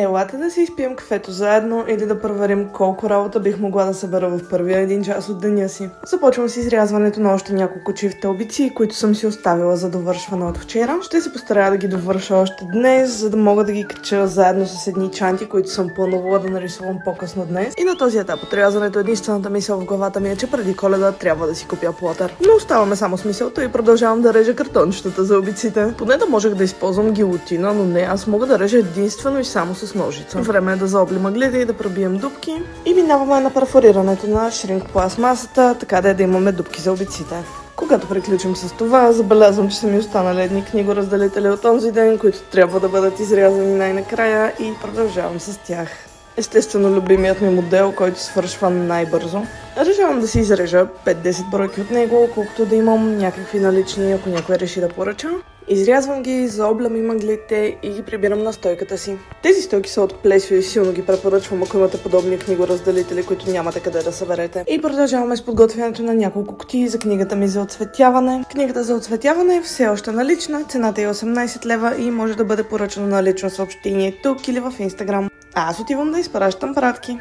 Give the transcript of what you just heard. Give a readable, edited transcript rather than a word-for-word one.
Елате да си изпием кафето заедно или да проверим колко работа бих могла да събера в първия един час от деня си. Започвам с изрязването на още няколко чифтълбици, които съм си оставила за довършване от вчера. Ще се постарая да ги довърша още днес, за да мога да ги кача заедно с едни чанти, които съм планувала да нарисувам по-късно днес. И на този етап от рязането единствената мисъл в главата ми е, че преди Коледа трябва да си купя плотър. Но оставаме само с мисълта и продължавам да режа картончетата за обиците. Поне да можех да използвам гилотина, но не, аз мога да режа единствено и само с ножица. Време е да заоблим мъглите и да пробием дупки. И минаваме на перфорирането на шринк пластмасата, така да имаме дупки за обиците. Когато приключим с това, забелязвам, че са ми останали едни книгоразделители от онзи ден, които трябва да бъдат изрязани най-накрая и продължавам с тях. Естествено, любимият ми модел, който свършва най-бързо. Решавам да си изрежа 5-10 бройки от него, колкото да имам някакви налични, ако някой реши да поръча. Изрязвам ги, заоблям и мъглите и ги прибирам на стойката си. Тези стойки са от Plesio и силно ги препоръчвам, ако имате подобни книгоразделители, които нямате къде да съберете. И продължаваме с подготвянето на няколко кутии за книгата ми за оцветяване. Книгата за оцветяване е все още налична, цената е 18 лева и може да бъде поръчана на лично съобщение тук или в Instagram. А аз отивам да изпращам пратки.